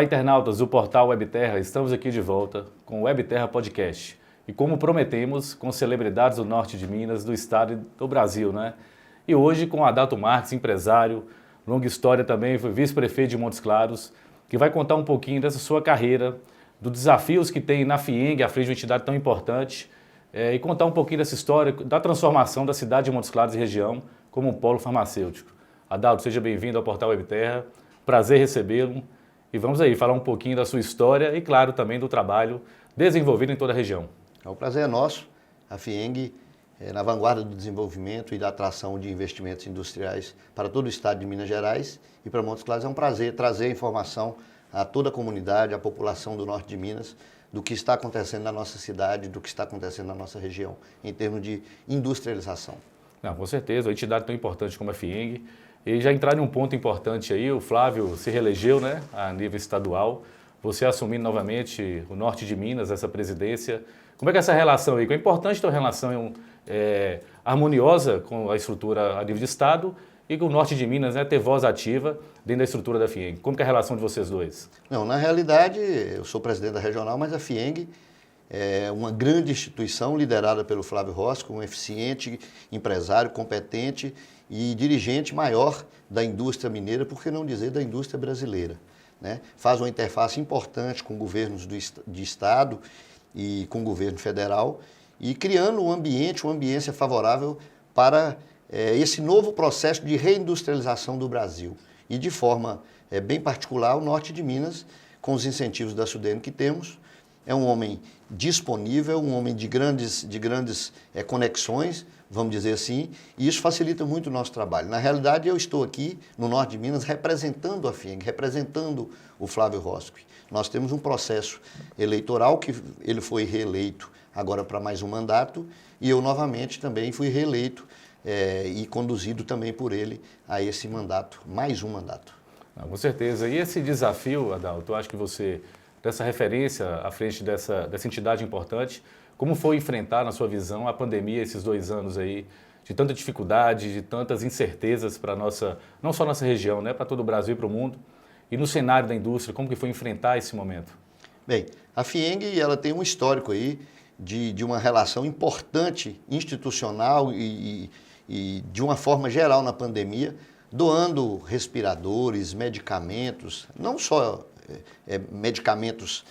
Olá, internautas do portal Webterra, estamos aqui de volta com o Webterra Podcast. E como prometemos, com celebridades do norte de Minas, do estado e do Brasil, né? E hoje com Adalto Marques, empresário, longa história também, foi vice-prefeito de Montes Claros, que vai contar um pouquinho dessa sua carreira, dos desafios que tem na FIENG, à frente de uma entidade tão importante, e contar um pouquinho dessa história, da transformação da cidade de Montes Claros e região como um polo farmacêutico. Adalto, seja bem-vindo ao portal Webterra, prazer recebê-lo. E vamos aí falar um pouquinho da sua história e, claro, também do trabalho desenvolvido em toda a região. O prazer é nosso. A FIENG é na vanguarda do desenvolvimento e da atração de investimentos industriais para todo o estado de Minas Gerais e para Montes Claros. É um prazer trazer informação a toda a comunidade, à população do norte de Minas, do que está acontecendo na nossa cidade, do que está acontecendo na nossa região, em termos de industrialização. Não, com certeza, uma entidade tão importante como a FIENG. E já entrar em um ponto importante aí, o Flávio se reelegeu, né, a nível estadual, você assumindo novamente o norte de Minas, essa presidência. Como é que é essa relação aí? É importante ter uma relação harmoniosa com a estrutura a nível de estado e com o norte de Minas, né, ter voz ativa dentro da estrutura da FIENG. Como que é a relação de vocês dois? Não, na realidade, eu sou presidente da regional, mas a FIENG é uma grande instituição liderada pelo Flávio Rossi, um eficiente empresário, competente e dirigente maior da indústria mineira, por que não dizer da indústria brasileira, né? Faz uma interface importante com governos de estado e com o governo federal e criando uma ambiência favorável para esse novo processo de reindustrialização do Brasil. E de forma bem particular, o norte de Minas, com os incentivos da SUDENE que temos, é um homem disponível, um homem de grandes conexões, vamos dizer assim, e isso facilita muito o nosso trabalho. Na realidade, eu estou aqui no norte de Minas representando a FIENG, representando o Flávio Rossi. Nós temos um processo eleitoral que ele foi reeleito agora para mais um mandato e eu novamente também fui reeleito e conduzido também por ele a esse mandato, mais um mandato. Não, com certeza. E esse desafio, Adalto, eu acho que você, dessa referência à frente dessa entidade importante, como foi enfrentar, na sua visão, a pandemia, esses 2 anos aí, de tanta dificuldade, de tantas incertezas para nossa, não só nossa região, né, para todo o Brasil e para o mundo, e no cenário da indústria, como que foi enfrentar esse momento? Bem, a FIENG ela tem um histórico aí de uma relação importante, institucional e de uma forma geral na pandemia, doando respiradores, medicamentos, não só medicamentos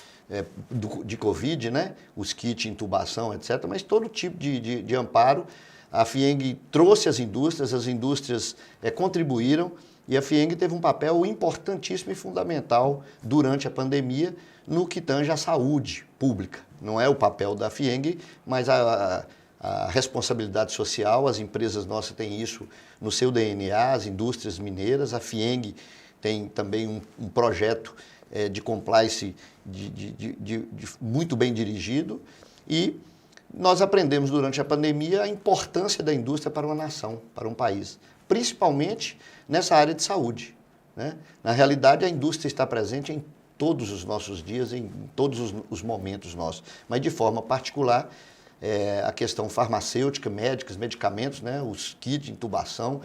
de Covid, né? Os kits, intubação, etc., mas todo tipo de amparo. A FIENG trouxe as indústrias contribuíram e a FIENG teve um papel importantíssimo e fundamental durante a pandemia no que tange à saúde pública. Não é o papel da FIENG, mas a responsabilidade social, as empresas nossas têm isso no seu DNA, as indústrias mineiras, a FIENG tem também um projeto de compliance muito bem dirigido e nós aprendemos durante a pandemia a importância da indústria para uma nação, para um país, principalmente nessa área de saúde, né? Na realidade, a indústria está presente em todos os nossos dias, em todos os momentos nossos, mas de forma particular a questão farmacêutica, médicas, medicamentos, né? Os kits de intubação,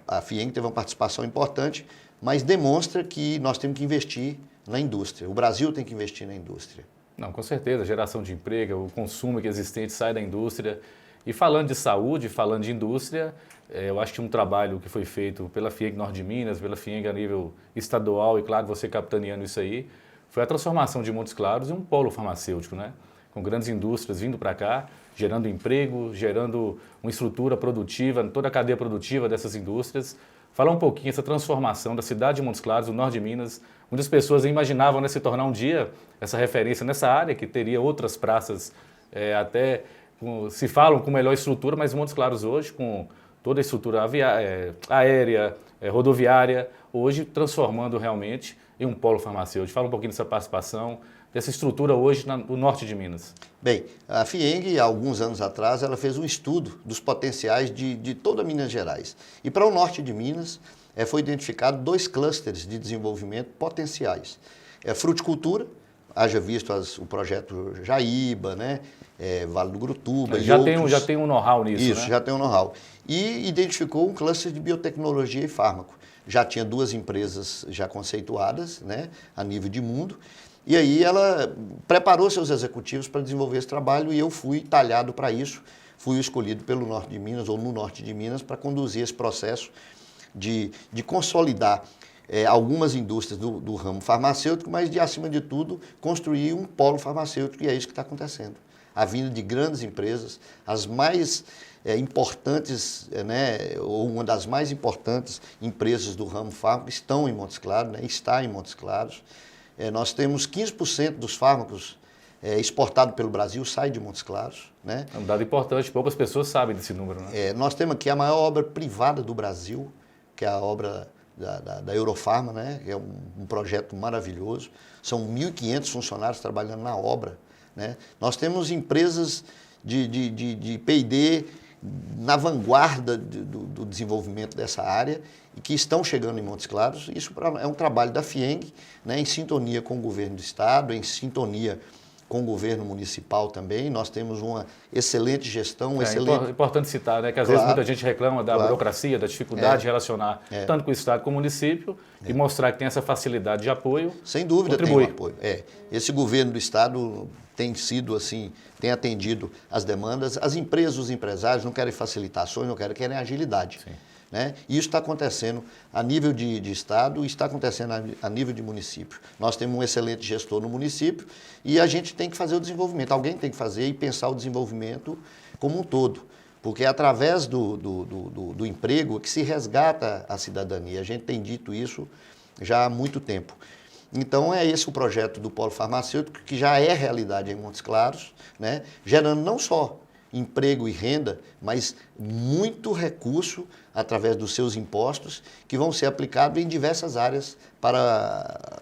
a FIENG teve uma participação importante, mas demonstra que nós temos que investir na indústria. O Brasil tem que investir na indústria. Não, com certeza, a geração de emprego, o consumo que é existente sai da indústria. E falando de saúde, falando de indústria, eu acho que um trabalho que foi feito pela FIENG Norte de Minas, pela FIENG a nível estadual, e claro, você capitaneando isso aí, foi a transformação de Montes Claros em um polo farmacêutico, né? Com grandes indústrias vindo para cá, gerando emprego, gerando uma estrutura produtiva, toda a cadeia produtiva dessas indústrias. Falar um pouquinho essa transformação da cidade de Montes Claros, do norte de Minas. Muitas pessoas imaginavam, né, se tornar um dia essa referência nessa área, que teria outras praças se falam com melhor estrutura, mas Montes Claros hoje, com toda a estrutura aérea, rodoviária, hoje transformando realmente em um polo farmacêutico. Fala um pouquinho dessa participação, dessa estrutura hoje no norte de Minas. Bem, a FIENG, há alguns anos atrás, ela fez um estudo dos potenciais de toda Minas Gerais. E para o norte de Minas, foi identificado 2 clusters de desenvolvimento potenciais. Fruticultura, haja visto o projeto Jaíba, né? Vale do Grutuba já tem um know-how nisso, Isso, né? já tem um know-how. E identificou um cluster de biotecnologia e fármaco. já tinha 2 empresas já conceituadas, né, a nível de mundo, e aí ela preparou seus executivos para desenvolver esse trabalho e eu fui talhado para isso, fui escolhido pelo Norte de Minas ou no Norte de Minas para conduzir esse processo de consolidar algumas indústrias do ramo farmacêutico, mas de, acima de tudo, construir um polo farmacêutico, e é isso que está acontecendo. A vinda de grandes empresas, as mais importantes, né, ou uma das mais importantes empresas do ramo fármaco estão em Montes Claros, né, está em Montes Claros. Nós temos 15% dos fármacos exportados pelo Brasil sai de Montes Claros. Né? É um dado importante, poucas pessoas sabem desse número. Né? Nós temos aqui a maior obra privada do Brasil, que é a obra da Eurofarma, né? Que é um projeto maravilhoso. São 1.500 funcionários trabalhando na obra. Né? Nós temos empresas de P&D na vanguarda do desenvolvimento dessa área e que estão chegando em Montes Claros. Isso é um trabalho da FIENG, né, em sintonia com o governo do estado, em sintonia com o governo municipal também. Nós temos uma excelente gestão. É importante citar, né, que às vezes muita gente reclama da burocracia, da dificuldade de relacionar tanto com o estado como com o município e mostrar que tem essa facilidade de apoio. Sem dúvida contribui. Tem um apoio. Esse governo do estado tem sido assim, tem atendido as demandas. As empresas, os empresários não querem facilitações, não querem agilidade. Sim. Né? E isso está acontecendo a nível de estado e está acontecendo a nível de município. Nós temos um excelente gestor no município e a gente tem que fazer o desenvolvimento. Alguém tem que fazer e pensar o desenvolvimento como um todo. Porque é através do emprego que se resgata a cidadania. A gente tem dito isso já há muito tempo. Então é esse o projeto do Polo Farmacêutico, que já é realidade em Montes Claros, né? Gerando não só emprego e renda, mas muito recurso através dos seus impostos que vão ser aplicados em diversas áreas para,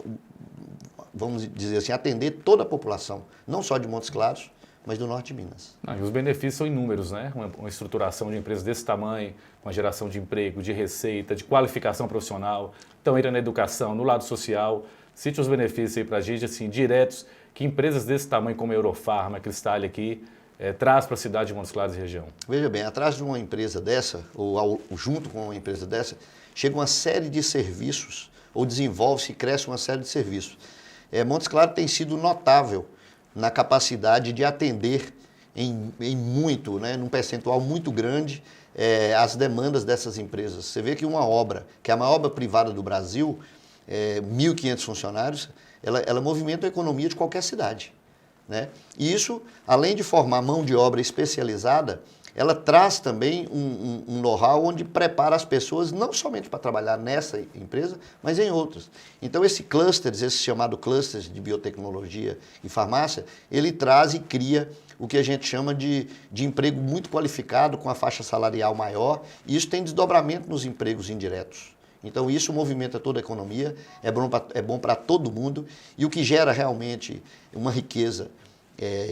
vamos dizer assim, atender toda a população, não só de Montes Claros, mas do Norte de Minas. E os benefícios são inúmeros, né? Uma estruturação de empresas desse tamanho, uma geração de emprego, de receita, de qualificação profissional, então entra na educação, no lado social. Cite os benefícios aí para a gente, assim, diretos, que empresas desse tamanho como a Eurofarma, a Cristal aqui, traz para a cidade de Montes Claros e região. Veja bem, atrás de uma empresa dessa, ou junto com uma empresa dessa, chega uma série de serviços, ou desenvolve-se e cresce uma série de serviços. Montes Claros tem sido notável na capacidade de atender em muito, né, num percentual muito grande, as demandas dessas empresas. Você vê que uma obra, que é a maior obra privada do Brasil, 1.500 funcionários, ela movimenta a economia de qualquer cidade. Né? E isso, além de formar mão de obra especializada, ela traz também um know-how onde prepara as pessoas não somente para trabalhar nessa empresa, mas em outras. Então esse chamado clusters de biotecnologia e farmácia, ele traz e cria o que a gente chama de emprego muito qualificado, com a faixa salarial maior, e isso tem desdobramento nos empregos indiretos. Então isso movimenta toda a economia, é bom para todo mundo, e o que gera realmente uma riqueza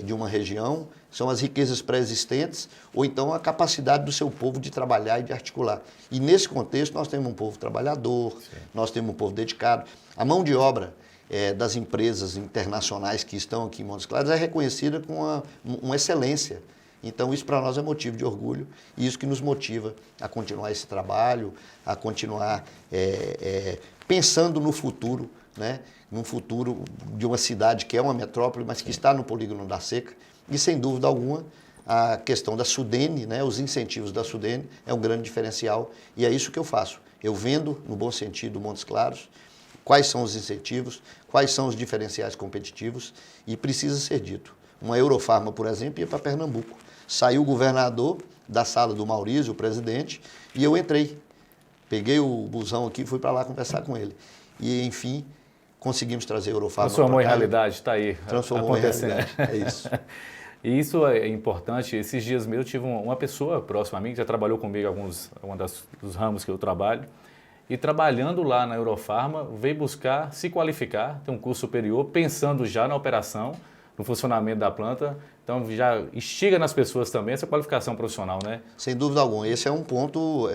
de uma região são as riquezas pré-existentes ou então a capacidade do seu povo de trabalhar e de articular. E nesse contexto nós temos um povo trabalhador, nós temos um povo dedicado. A mão de obra das empresas internacionais que estão aqui em Montes Claros é reconhecida com uma excelência. Então isso para nós é motivo de orgulho e isso que nos motiva a continuar esse trabalho, a continuar pensando no futuro, né? Num futuro de uma cidade que é uma metrópole, mas que está no polígono da Seca. E sem dúvida alguma a questão da Sudene, né? Os incentivos da Sudene é um grande diferencial e é isso que eu faço. Eu vendo, no bom sentido, Montes Claros, quais são os incentivos, quais são os diferenciais competitivos e precisa ser dito. Uma Eurofarma, por exemplo, ia para Pernambuco. Saiu o governador da sala do Maurício, o presidente, e eu entrei. Peguei o busão aqui e fui para lá conversar com ele. E, enfim, conseguimos trazer a Eurofarma. Transformou em realidade, está aí. Transformou acontecendo. Em realidade, é isso. E isso é importante. Esses dias mesmo eu tive uma pessoa próxima a mim, que já trabalhou comigo em dos ramos que eu trabalho, e trabalhando lá na Eurofarma, veio buscar se qualificar, ter um curso superior, pensando já na operação, no funcionamento da planta. Então, já instiga nas pessoas também essa qualificação profissional, né? Sem dúvida alguma. Esse é um ponto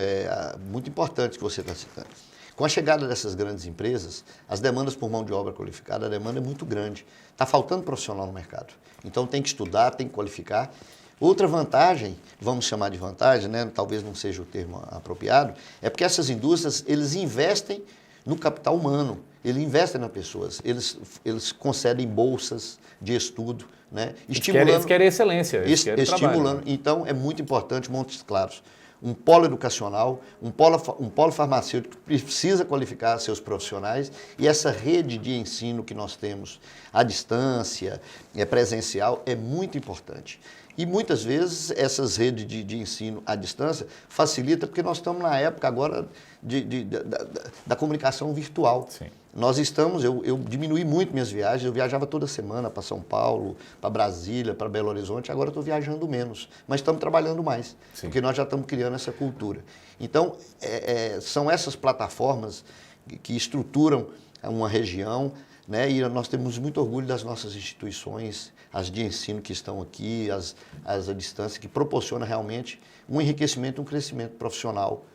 muito importante que você está citando. Com a chegada dessas grandes empresas, as demandas por mão de obra qualificada, a demanda é muito grande. Está faltando profissional no mercado. Então, tem que estudar, tem que qualificar. Outra vantagem, vamos chamar de vantagem, né? Talvez não seja o termo apropriado, é porque essas indústrias, eles investem no capital humano, eles investem nas pessoas, eles concedem bolsas de estudo, né? Eles querem excelência, eles querem estimulando. trabalho, né? Então, é muito importante Montes Claros, um polo educacional, um polo farmacêutico que precisa qualificar seus profissionais, e essa rede de ensino que nós temos à distância, presencial, é muito importante. E muitas vezes essas redes de ensino à distância facilitam, porque nós estamos na época agora da comunicação virtual. Sim. Nós estamos, eu diminui muito minhas viagens, eu viajava toda semana para São Paulo, para Brasília, para Belo Horizonte, agora estou viajando menos, mas estamos trabalhando mais, Sim. porque nós já estamos criando essa cultura. Então, são essas plataformas que estruturam uma região, né? E nós temos muito orgulho das nossas instituições, as de ensino que estão aqui, as à distância, que proporcionam realmente um enriquecimento, um crescimento profissional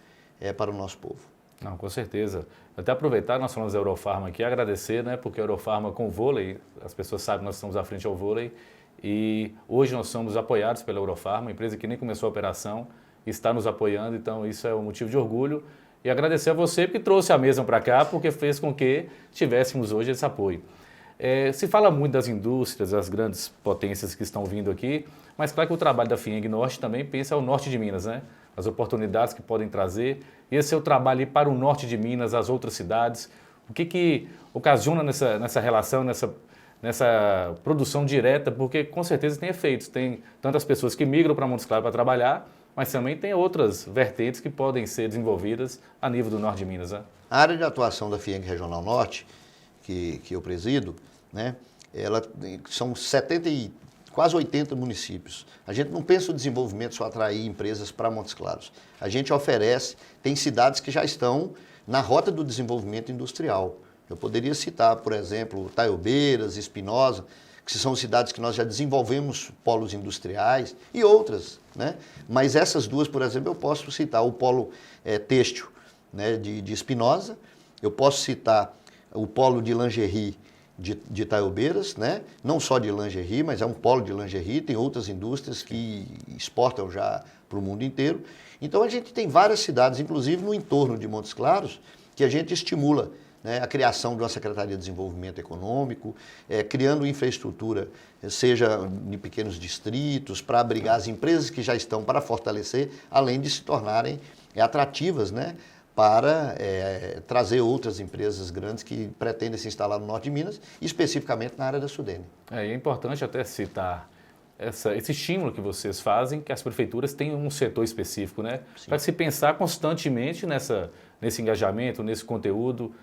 para o nosso povo. Não, com certeza. Até aproveitar, nós falamos da Eurofarma aqui, agradecer, né? Porque a Eurofarma com o vôlei, as pessoas sabem que nós estamos à frente ao vôlei, e hoje nós somos apoiados pela Eurofarma, empresa que nem começou a operação, está nos apoiando, então isso é um motivo de orgulho. E agradecer a você que trouxe a mesa para cá, porque fez com que tivéssemos hoje esse apoio. Se fala muito das indústrias, das grandes potências que estão vindo aqui, mas claro que o trabalho da FIENG Norte também pensa ao norte de Minas, né? As oportunidades que podem trazer. E esse é o trabalho para o norte de Minas, as outras cidades. O que ocasiona nessa relação, nessa produção direta, porque com certeza tem efeitos. Tem tantas pessoas que migram para Montes Claros para trabalhar, mas também tem outras vertentes que podem ser desenvolvidas a nível do norte de Minas, né? A área de atuação da FIENG Regional Norte, que eu presido, né, são 70 e quase 80 municípios. A gente não pensa o desenvolvimento só atrair empresas para Montes Claros. A gente oferece, tem cidades que já estão na rota do desenvolvimento industrial. Eu poderia citar, por exemplo, Taiobeiras, Espinosa, que são cidades que nós já desenvolvemos polos industriais e outras, né? Mas essas duas, por exemplo, eu posso citar o polo têxtil, né, de Espinosa, eu posso citar o polo de lingerie de Taiobeiras, né? Não só de lingerie, mas é um polo de lingerie, tem outras indústrias que exportam já para o mundo inteiro. Então a gente tem várias cidades, inclusive no entorno de Montes Claros, que a gente estimula, né, a criação de uma Secretaria de Desenvolvimento Econômico, criando infraestrutura, seja em pequenos distritos, para abrigar as empresas que já estão, para fortalecer, além de se tornarem atrativas, né, para trazer outras empresas grandes que pretendem se instalar no norte de Minas, especificamente na área da Sudene. É importante até citar esse estímulo que vocês fazem, que as prefeituras têm um setor específico, né? Para se pensar constantemente nesse engajamento, nesse conteúdo.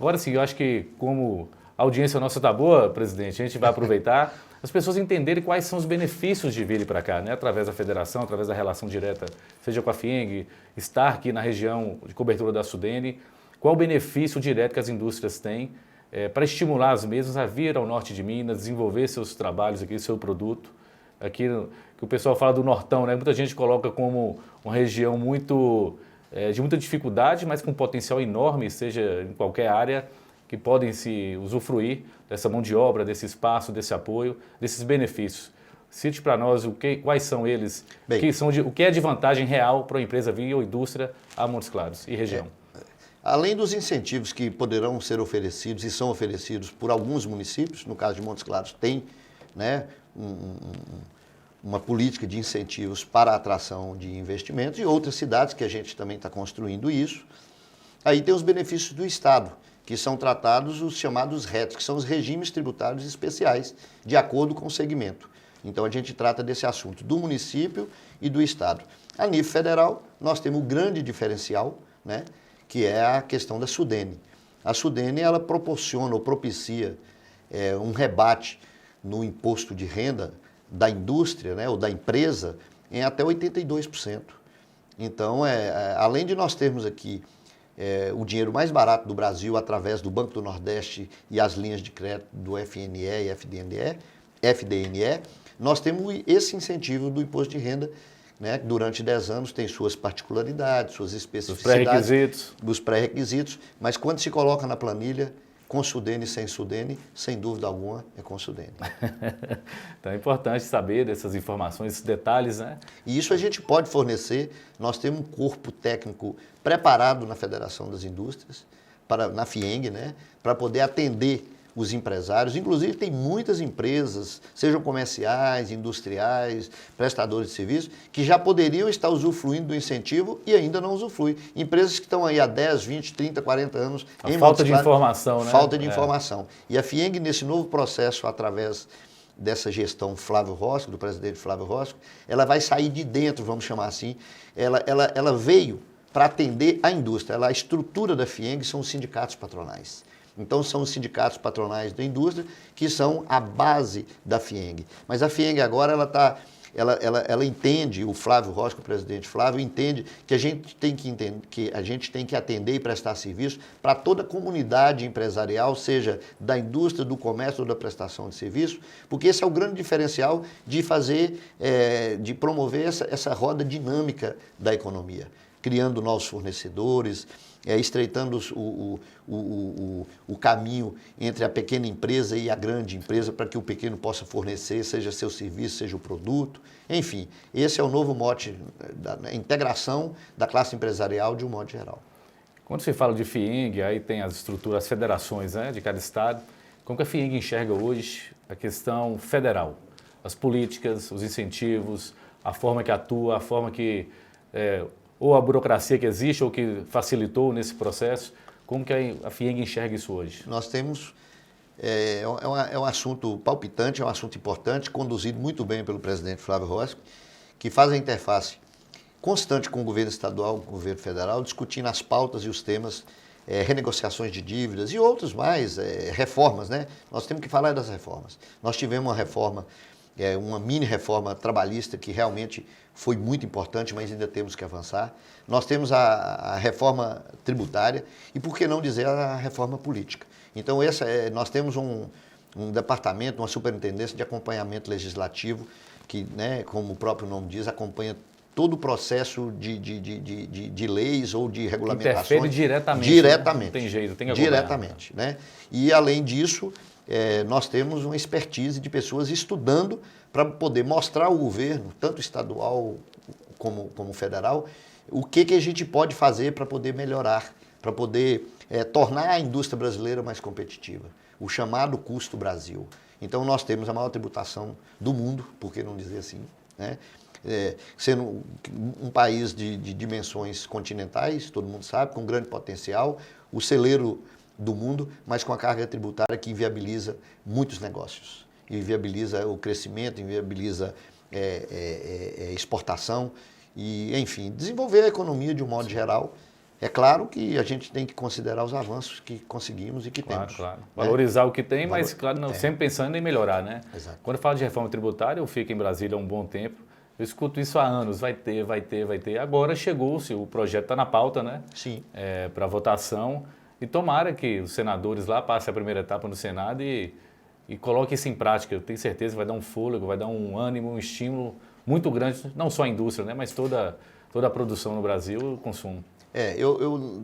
Agora sim, eu acho que como a audiência nossa está boa, presidente, a gente vai aproveitar as pessoas entenderem quais são os benefícios de virem para cá, né? Através da federação, através da relação direta, seja com a FIENG, estar aqui na região de cobertura da Sudene, qual o benefício direto que as indústrias têm para estimular as mesmas a vir ao norte de Minas, desenvolver seus trabalhos aqui, seu produto. Aqui, que o pessoal fala do Nortão, né? Muita gente coloca como uma região de muita dificuldade, mas com potencial enorme, seja em qualquer área, que podem se usufruir dessa mão de obra, desse espaço, desse apoio, desses benefícios. Cite para nós quais são eles, o que é de vantagem real para a empresa vir ou indústria a Montes Claros e região. Além dos incentivos que poderão ser oferecidos e são oferecidos por alguns municípios, no caso de Montes Claros tem, né, uma política de incentivos para a atração de investimentos, e outras cidades que a gente também está construindo isso. Aí tem os benefícios do Estado, que são tratados os chamados RETs, que são os regimes tributários especiais, de acordo com o segmento. Então a gente trata desse assunto do município e do Estado. A nível federal, nós temos um grande diferencial, né, que é a questão da Sudene. A Sudene, ela proporciona ou propicia um rebate no imposto de renda da indústria, né, ou da empresa, em até 82%. Então, além de nós termos aqui o dinheiro mais barato do Brasil através do Banco do Nordeste e as linhas de crédito do FNE e FDNE, nós temos esse incentivo do imposto de renda, né, que durante 10 anos tem suas particularidades, suas especificidades, os pré-requisitos, mas quando se coloca na planilha, com Sudene e sem Sudene, sem dúvida alguma, é com Sudene. Então é importante saber dessas informações, esses detalhes, né? E isso a gente pode fornecer, nós temos um corpo técnico preparado na Federação das Indústrias, na FIENG, né, para poder atender os empresários. Inclusive tem muitas empresas, sejam comerciais, industriais, prestadores de serviços, que já poderiam estar usufruindo do incentivo e ainda não usufruem. Empresas que estão aí há 10, 20, 30, 40 anos. Falta de informação, né? Falta de informação. E a FIENG, nesse novo processo, através dessa gestão Flávio Rosco, do presidente Flávio Rosco, ela vai sair de dentro, vamos chamar assim. Ela veio para atender a indústria. A estrutura da FIENG são os sindicatos patronais. Então, são os sindicatos patronais da indústria que são a base da FIENG. Mas a FIENG agora, ela entende, o Flávio Rosco, o presidente Flávio, entende que a gente tem que atender e prestar serviço para toda a comunidade empresarial, seja da indústria, do comércio ou da prestação de serviço, porque esse é o grande diferencial de de promover essa roda dinâmica da economia, criando novos fornecedores, estreitando o caminho entre a pequena empresa e a grande empresa para que o pequeno possa fornecer, seja seu serviço, seja o produto. Enfim, esse é o novo mote da integração da classe empresarial de um modo geral. Quando se fala de FIENG, aí tem as estruturas, as federações, né, de cada estado. Como que a FIENG enxerga hoje a questão federal? As políticas, os incentivos, a forma que atua, a forma que... ou a burocracia que existe ou que facilitou nesse processo, como que a FIENG enxerga isso hoje? Nós temos, é um assunto palpitante, é um assunto importante, conduzido muito bem pelo presidente Flávio Rosco, que faz a interface constante com o governo estadual, com o governo federal, discutindo as pautas e os temas, renegociações de dívidas e outros mais, reformas, né? Nós temos que falar das reformas. Nós tivemos uma reforma, uma mini reforma trabalhista que realmente foi muito importante, mas ainda temos que avançar. Nós temos a reforma tributária e, por que não dizer, a reforma política. Então, nós temos um departamento, uma superintendência de acompanhamento legislativo que, né, como o próprio nome diz, acompanha todo o processo de leis ou de regulamentações. Interfere diretamente. Diretamente. Não tem jeito, tem que acompanhar. Diretamente, né? E, além disso, nós temos uma expertise de pessoas estudando para poder mostrar ao governo, tanto estadual como federal, o que a gente pode fazer para poder melhorar, para poder tornar a indústria brasileira mais competitiva, o chamado custo Brasil. Então, nós temos a maior tributação do mundo, por que não dizer assim, né? Sendo um país de dimensões continentais, todo mundo sabe, com grande potencial, o celeiro do mundo, mas com a carga tributária que inviabiliza muitos negócios. Inviabiliza o crescimento, inviabiliza exportação e, enfim, desenvolver a economia de um modo geral. É claro que a gente tem que considerar os avanços que conseguimos e que temos. Claro. Valorizar o que tem, mas, claro, sempre pensando em melhorar, né? Exato. Quando eu falo de reforma tributária, eu fico em Brasília há um bom tempo. Eu escuto isso há anos, vai ter. Agora chegou-se, o projeto está na pauta, né? Sim. Para votação. E tomara que os senadores lá passem a primeira etapa no Senado e coloquem isso em prática. Eu tenho certeza que vai dar um fôlego, vai dar um ânimo, um estímulo muito grande, não só a indústria, né? Mas toda a produção no Brasil e o consumo.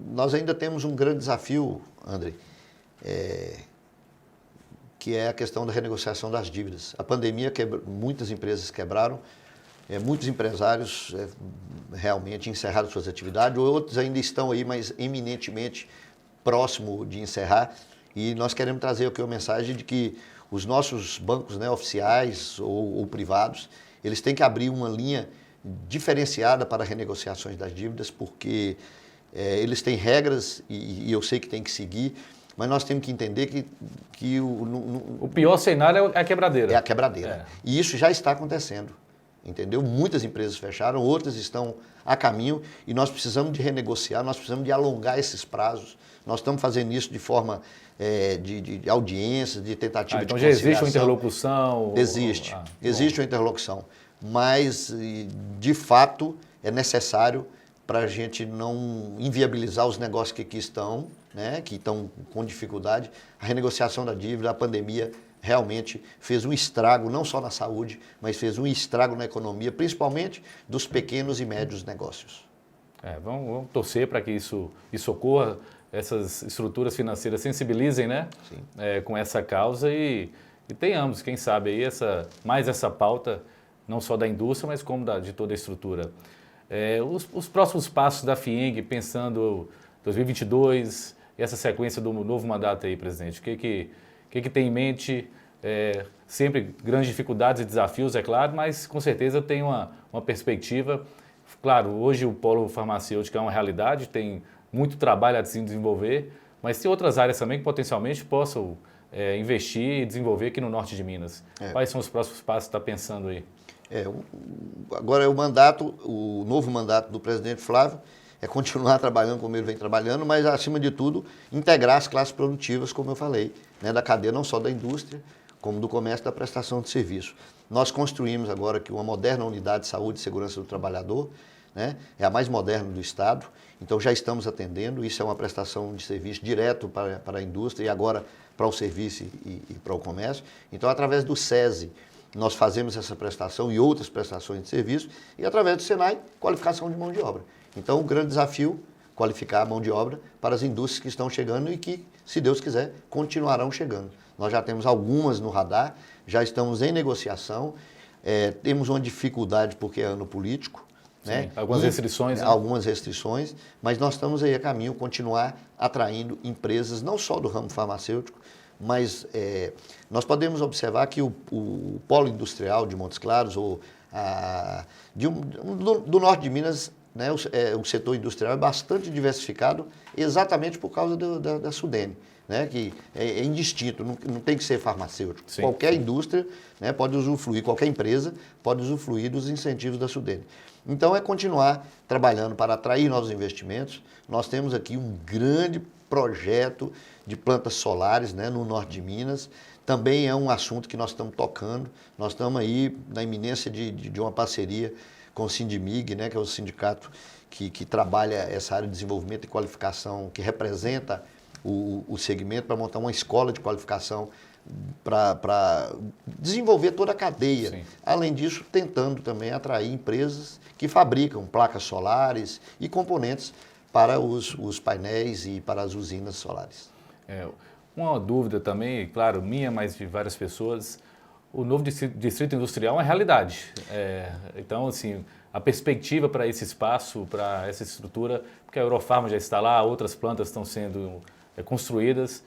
Nós ainda temos um grande desafio, André, que é a questão da renegociação das dívidas. A pandemia, muitas empresas quebraram, muitos empresários realmente encerraram suas atividades, outros ainda estão aí, mas eminentemente próximo de encerrar. E nós queremos trazer aqui uma mensagem de que os nossos bancos, né, oficiais ou privados, eles têm que abrir uma linha diferenciada para renegociações das dívidas, porque eles têm regras e eu sei que tem que seguir, mas nós temos que entender que o pior cenário é a quebradeira. É a quebradeira. E isso já está acontecendo, entendeu? Muitas empresas fecharam, outras estão a caminho e nós precisamos de renegociar, nós precisamos de alongar esses prazos. Nós estamos fazendo isso de forma de audiências, de tentativa de conciliação. Então já existe uma interlocução? Existe uma interlocução, mas de fato é necessário para a gente não inviabilizar os negócios que aqui estão, né, que estão com dificuldade. A renegociação da dívida, a pandemia realmente fez um estrago, não só na saúde, mas fez um estrago na economia, principalmente dos pequenos e médios negócios. Vamos torcer para que isso ocorra. essas estruturas financeiras sensibilizem, né, com essa causa e tenhamos, quem sabe, aí mais essa pauta, não só da indústria, mas como de toda a estrutura. Os próximos passos da FIENG, pensando 2022, essa sequência do novo mandato aí, presidente, o que tem em mente? Sempre grandes dificuldades e desafios, é claro, mas com certeza tem uma perspectiva. Claro, hoje o polo farmacêutico é uma realidade, tem muito trabalho a se desenvolver, mas tem outras áreas também que potencialmente possam investir e desenvolver aqui no norte de Minas. Quais são os próximos passos que está pensando aí? Agora o novo mandato do presidente Flávio é continuar trabalhando como ele vem trabalhando, mas acima de tudo integrar as classes produtivas, como eu falei, né, da cadeia não só da indústria, como do comércio e da prestação de serviço. Nós construímos agora aqui uma moderna unidade de saúde e segurança do trabalhador, né, é a mais moderna do estado, então já estamos atendendo, isso é uma prestação de serviço direto para a indústria e agora para o serviço e para o comércio. Então, através do SESI, nós fazemos essa prestação e outras prestações de serviço e através do SENAI, qualificação de mão de obra. Então, o grande desafio, qualificar a mão de obra para as indústrias que estão chegando e que, se Deus quiser, continuarão chegando. Nós já temos algumas no radar, já estamos em negociação, temos uma dificuldade porque é ano político, né? Algumas restrições. Né? Algumas restrições, mas nós estamos aí a caminho, continuar atraindo empresas, não só do ramo farmacêutico, mas nós podemos observar que o polo industrial de Montes Claros, ou do norte de Minas, né, o setor industrial é bastante diversificado exatamente por causa da Sudene, né, que é indistinto, não tem que ser farmacêutico. Sim, qualquer indústria, né, pode usufruir, qualquer empresa pode usufruir dos incentivos da Sudene. Então é continuar trabalhando para atrair novos investimentos. Nós temos aqui um grande projeto de plantas solares, né, no norte de Minas. Também é um assunto que nós estamos tocando. Nós estamos aí na iminência de uma parceria com o Sindimig, né, que é o sindicato que trabalha essa área de desenvolvimento e qualificação, que representa o segmento, para montar uma escola de qualificação para desenvolver toda a cadeia. Sim. Além disso, tentando também atrair empresas que fabricam placas solares e componentes para os painéis e para as usinas solares. Uma dúvida também, claro, minha, mas de várias pessoas, o novo distrito industrial é uma realidade. Então, assim, a perspectiva para esse espaço, para essa estrutura, porque a Eurofarma já está lá, outras plantas estão sendo construídas.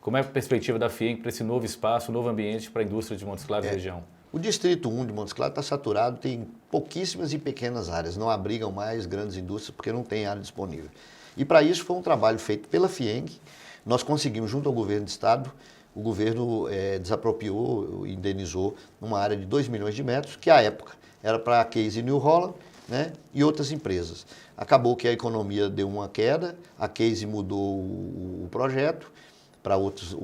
Como é a perspectiva da FIENG para esse novo espaço, novo ambiente para a indústria de Montes Claros e região? O Distrito 1 de Montes Claros está saturado, tem pouquíssimas e pequenas áreas, não abrigam mais grandes indústrias porque não tem área disponível. E para isso foi um trabalho feito pela FIENG, nós conseguimos, junto ao governo do estado, o governo desapropriou, indenizou uma área de 2 milhões de metros, que à época era para a Case New Holland, né, e outras empresas. Acabou que a economia deu uma queda, a Case mudou o projeto para outros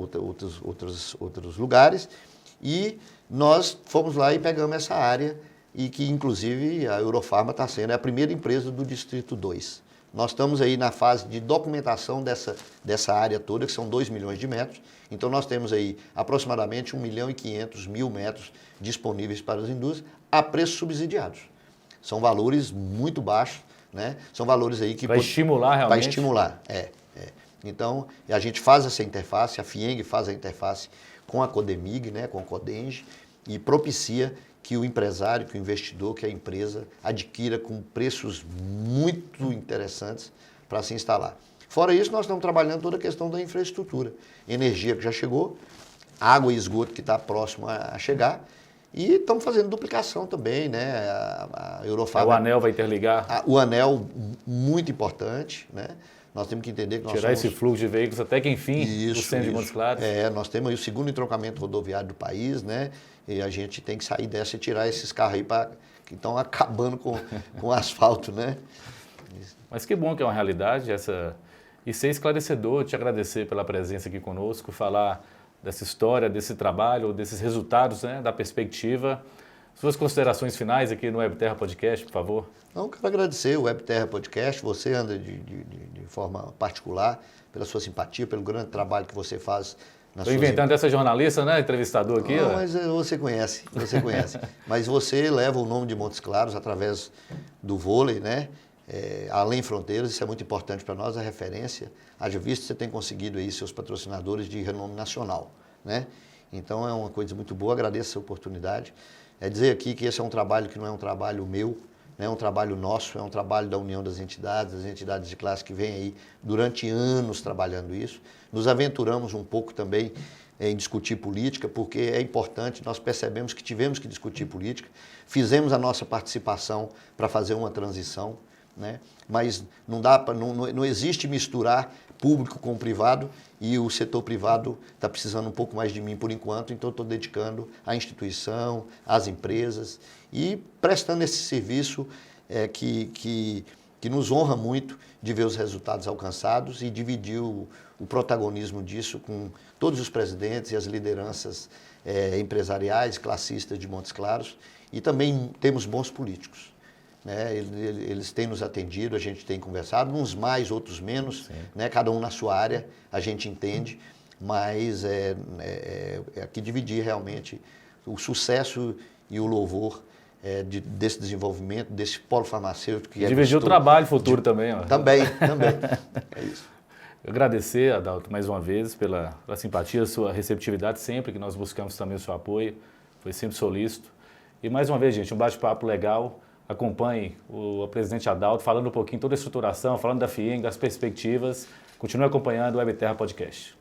lugares e nós fomos lá e pegamos essa área e que inclusive a Eurofarma está sendo a primeira empresa do Distrito 2. Nós estamos aí na fase de documentação dessa área toda, que são 2 milhões de metros. Então nós temos aí aproximadamente 1.500.000 metros disponíveis para as indústrias a preços subsidiados. São valores muito baixos, né? São valores aí que... Vai estimular realmente? Vai estimular, Então, a gente faz essa interface, a FIENG faz a interface com a Codemig, né, com a Codenge, e propicia que o empresário, que o investidor, que a empresa adquira com preços muito interessantes para se instalar. Fora isso, nós estamos trabalhando toda a questão da infraestrutura. Energia que já chegou, água e esgoto que está próximo a chegar, e estamos fazendo duplicação também, né? A Eurofarma... O anel vai interligar? O anel, muito importante, né? Nós temos que entender que nós tirar esse fluxo de veículos até que, enfim, o centro de Montes Claros. Nós temos aí o segundo entroncamento rodoviário do país, né? E a gente tem que sair dessa e tirar esses carros aí que estão acabando com o asfalto, né? Mas que bom que é uma realidade e ser esclarecedor, te agradecer pela presença aqui conosco, falar dessa história, desse trabalho, desses resultados, né? Da perspectiva. Suas considerações finais aqui no WebTerra Podcast, por favor. Não, quero agradecer o WebTerra Podcast, você, André, de forma particular, pela sua simpatia, pelo grande trabalho que você faz. Estou inventando essa jornalista, né, entrevistador aqui. Não, mas você conhece. Mas você leva o nome de Montes Claros através do vôlei, né? além fronteiras, isso é muito importante para nós, a referência. Haja visto que você tem conseguido aí seus patrocinadores de renome nacional, né? Então é uma coisa muito boa, agradeço essa oportunidade. É dizer aqui que esse é um trabalho que não é um trabalho meu, é um trabalho nosso, é um trabalho da união das entidades de classe que vem aí durante anos trabalhando isso. Nos aventuramos um pouco também em discutir política, porque é importante, nós percebemos que tivemos que discutir política, fizemos a nossa participação para fazer uma transição, né? Mas não existe misturar público com privado, e o setor privado está precisando um pouco mais de mim por enquanto, então estou dedicando à instituição, às empresas e prestando esse serviço que nos honra muito de ver os resultados alcançados e dividir o protagonismo disso com todos os presidentes e as lideranças empresariais, classistas de Montes Claros, e também temos bons políticos. Né? Eles têm nos atendido, a gente tem conversado, uns mais, outros menos, né? Cada um na sua área, a gente entende, mas é aqui dividir realmente o sucesso e o louvor desse desenvolvimento, desse polo farmacêutico. Que dividir o trabalho futuro também. Ó. Também, é isso. Agradecer, Adalto, mais uma vez pela simpatia, sua receptividade sempre, que nós buscamos também o seu apoio, foi sempre solícito. E mais uma vez, gente, um bate-papo legal. Acompanhe o presidente Adalto falando um pouquinho toda a estruturação, falando da FIENG, das perspectivas. Continue acompanhando o Web Terra Podcast.